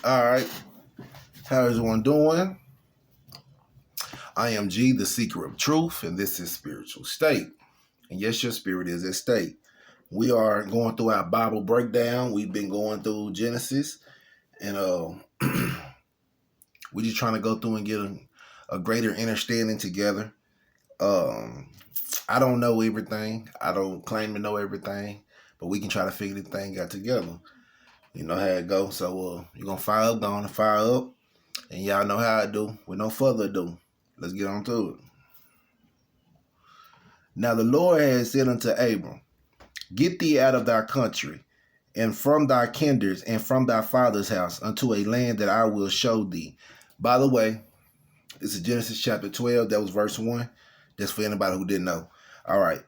All right. How is everyone doing? I am G, the seeker of truth, and this is Spiritual State. And yes, your spirit is at stake. We are going through our Bible breakdown. We've been going through Genesis, and we're just trying to go through and get a greater understanding together. I don't know everything. I don't claim to know everything, but we can try to figure the thing out together. You know how it goes. So you're going to fire up, going to fire up. And y'all know how I do. With no further ado, let's get on to it. Now the Lord had said unto Abram, Get thee out of thy country, and from thy kindreds, and from thy father's house, unto a land that I will show thee. By the way, this is Genesis chapter 12. That was verse 1. That's for anybody who didn't know. All right.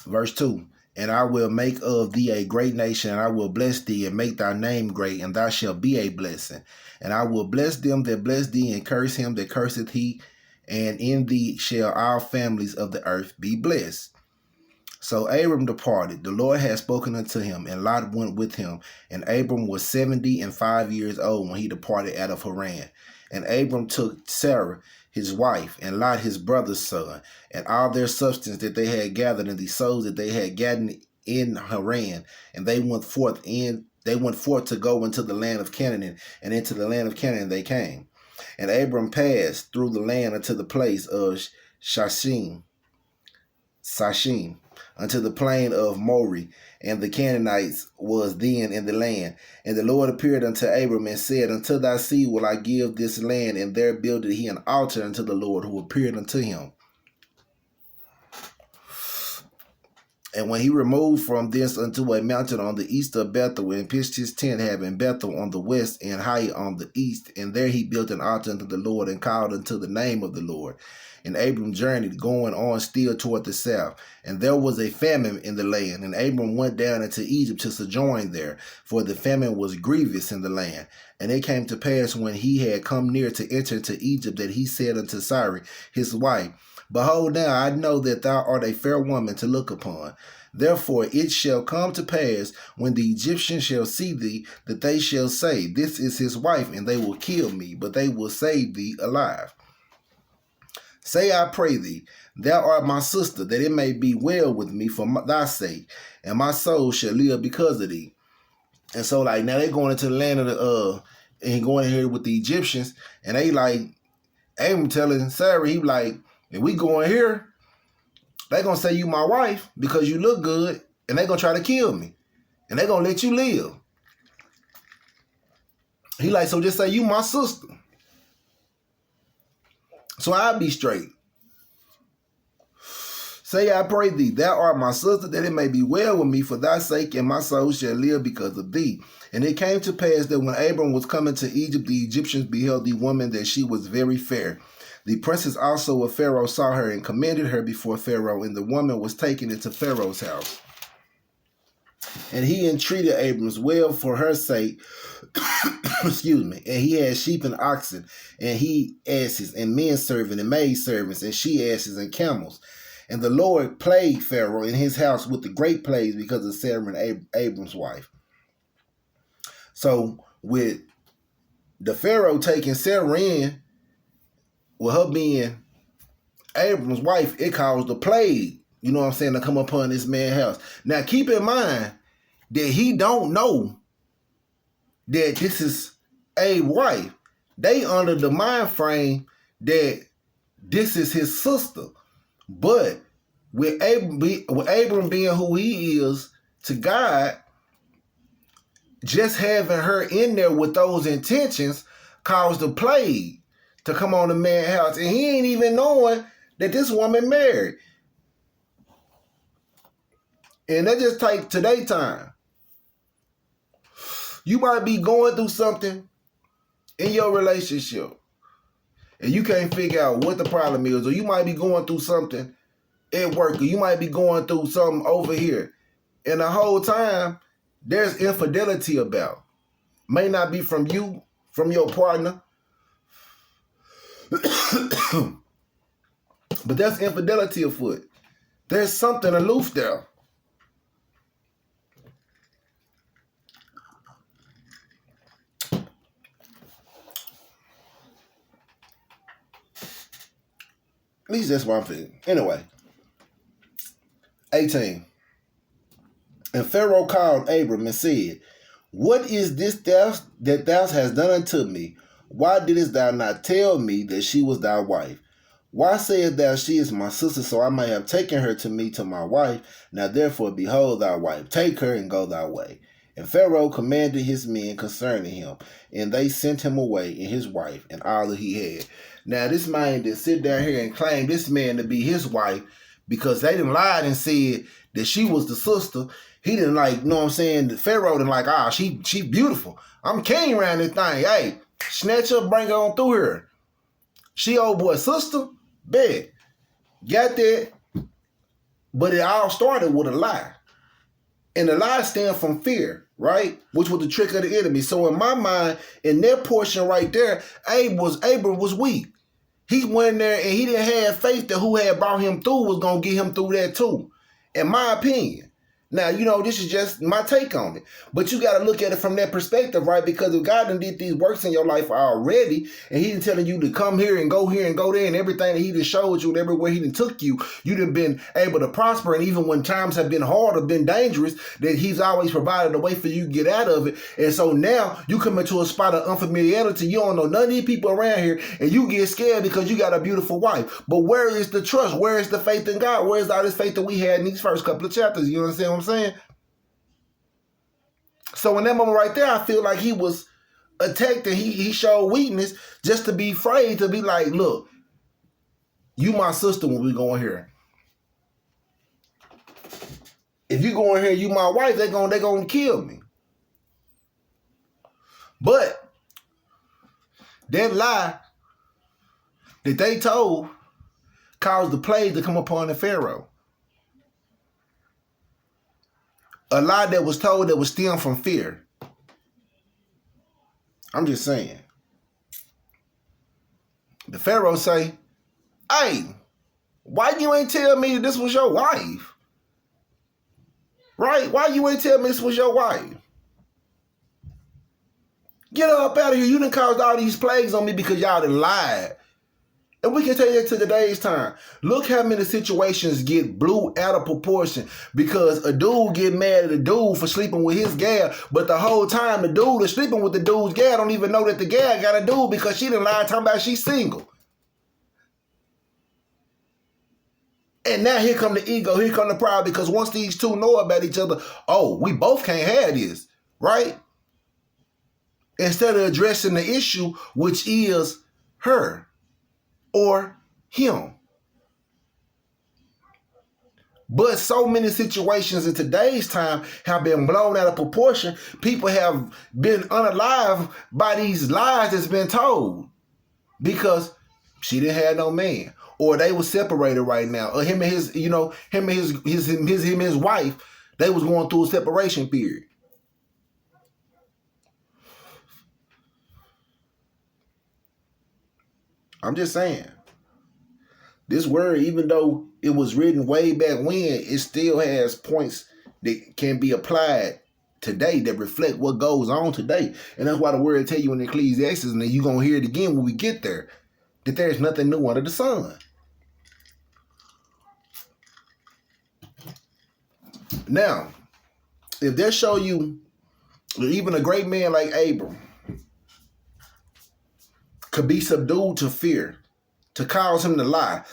Verse 2. And I will make of thee a great nation, and I will bless thee, and make thy name great, and thou shalt be a blessing. And I will bless them that bless thee, and curse him that curseth thee, and in thee shall all families of the earth be blessed. So Abram departed. The Lord had spoken unto him, and Lot went with him. And Abram was 75 years old when he departed out of Haran. And Abram took Sarah, his wife, and Lot his brother's son, and all their substance that they had gathered, and the souls that they had gathered in Haran, and they went forth to go into the land of Canaan, and into the land of Canaan they came. And Abram passed through the land unto the place of Sashim, unto the plain of Mori, and the Canaanites was then in the land. And the Lord appeared unto Abram and said, Unto thy seed will I give this land. And there builded he an altar unto the Lord who appeared unto him. And when he removed from thence unto a mountain on the east of Bethel, and pitched his tent, having Bethel on the west and Hai on the east, and there he built an altar unto the Lord, and called unto the name of the Lord. And Abram journeyed, going on still toward the south. And there was a famine in the land, and Abram went down into Egypt to sojourn there, for the famine was grievous in the land. And it came to pass, when he had come near to enter into Egypt, that he said unto Sarai his wife, Behold, now I know that thou art a fair woman to look upon. Therefore it shall come to pass, when the Egyptians shall see thee, that they shall say, This is his wife, and they will kill me, but they will save thee alive. Say, I pray thee, thou art my sister, that it may be well with me for thy sake, and my soul shall live because of thee. And so, like, now they going into the land of the, and going in here with the Egyptians, and they like, Abram telling Sarah, he like, if we go in here, they gonna say you my wife because you look good, and they gonna try to kill me, and they gonna let you live. He like, so just say you my sister, so I'll be straight. Say, I pray thee, thou art my sister, that it may be well with me for thy sake, and my soul shall live because of thee. And it came to pass that when Abram was coming to Egypt, the Egyptians beheld the woman, that she was very fair. The princess also of Pharaoh saw her, and commended her before Pharaoh, and the woman was taken into Pharaoh's house. And he entreated Abram's well for her sake, excuse me, and he had sheep and oxen, and he asses, and men servants, and maid servants, and she asses, and camels. And the Lord plagued Pharaoh in his house with the great plagues because of Sarah and Abram's wife. So with the Pharaoh taking Sarah in, with her being Abram's wife, it caused a plague, you know what I'm saying, to come upon this man's house. Now keep in mind that he don't know that this is a wife. They under the mind frame that this is his sister. But with Abram being who he is to God, just having her in there with those intentions caused a plague to come on the man's house. And he ain't even knowing that this woman married. And that just take today time. You might be going through something in your relationship, and you can't figure out what the problem is, or you might be going through something at work, or you might be going through something over here, and the whole time there's infidelity about. May not be from you, from your partner, but that's infidelity afoot. There's something aloof there. At least that's what I'm thinking. Anyway, 18. And Pharaoh called Abram and said, what is this that thou hast done unto me? Why didst thou not tell me that she was thy wife? Why sayest thou, she is my sister, so I may have taken her to me to my wife? Now therefore, behold thy wife, take her and go thy way. And Pharaoh commanded his men concerning him, and they sent him away, and his wife, and all that he had. Now this man did sit down here and claim this man to be his wife, because they done lied and said that she was the sister. He didn't like, you know what I'm saying? The Pharaoh didn't like, she beautiful. I'm king around this thing. Hey, snatch her, bring her on through here. She old boy's sister? Bet. Got that. But it all started with a lie. And the lie stems from fear, right? Which was the trick of the enemy. So in my mind, in that portion right there, Abram was weak. He went there and he didn't have faith that who had brought him through was going to get him through that too. In my opinion. Now, you know, this is just my take on it. But you got to look at it from that perspective, right? Because if God done did these works in your life already, and he done telling you to come here and go there, and everything that he done showed you and everywhere he done took you, you done been able to prosper. And even when times have been hard or been dangerous, that he's always provided a way for you to get out of it. And so now you come into a spot of unfamiliarity. You don't know none of these people around here, and you get scared because you got a beautiful wife. But where is the trust? Where is the faith in God? Where is all this faith that we had in these first couple of chapters? You understand what I'm saying? So in that moment right there, I feel like he was attacked and he showed weakness just to be afraid to be like, look, you my sister when we go in here. If you go in here, you my wife, they gonna kill me. But that lie that they told caused the plague to come upon the Pharaoh. A lie that was told that was stemmed from fear. I'm just saying. The Pharaoh say, hey, why you ain't tell me that this was your wife? Right? Why you ain't tell me this was your wife? Get her up out of here. You done caused all these plagues on me because y'all done lied. And we can take that to today's time. Look how many situations get blew out of proportion because a dude get mad at a dude for sleeping with his gal, but the whole time the dude is sleeping with the dude's gal don't even know that the gal got a dude because she done lied talking about she's single. And now here come the ego, here come the pride, because once these two know about each other, oh, we both can't have this, right? Instead of addressing the issue, which is her or him. But so many situations in today's time have been blown out of proportion. People have been unalive by these lies that's been told because she didn't have no man, or they were separated right now, or him and his, you know, him and his wife, they was going through a separation period. I'm just saying. This word, even though it was written way back when, it still has points that can be applied today that reflect what goes on today. And that's why the word tell you in Ecclesiastes, and then you're going to hear it again when we get there, that there's nothing new under the sun. Now, if they show you even a great man like Abram could be subdued to fear, to cause him to lie,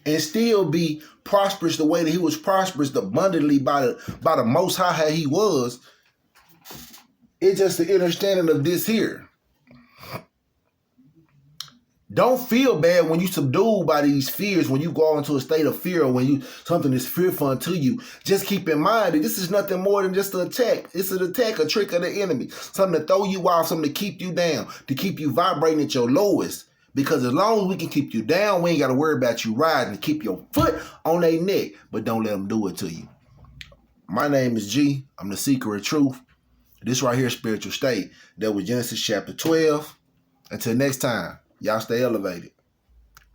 and still be prosperous the way that he was prosperous abundantly by the Most High how he was, it's just the understanding of this here. Don't feel bad when you subdued by these fears, when you go into a state of fear, or when something is fearful to you. Just keep in mind that this is nothing more than just an attack. It's an attack, a trick of the enemy. Something to throw you off, something to keep you down, to keep you vibrating at your lowest. Because as long as we can keep you down, we ain't got to worry about you riding, to keep your foot on their neck. But don't let them do it to you. My name is G. I'm the seeker of truth. This right here, Spiritual State. That was Genesis chapter 12. Until next time. Y'all stay elevated.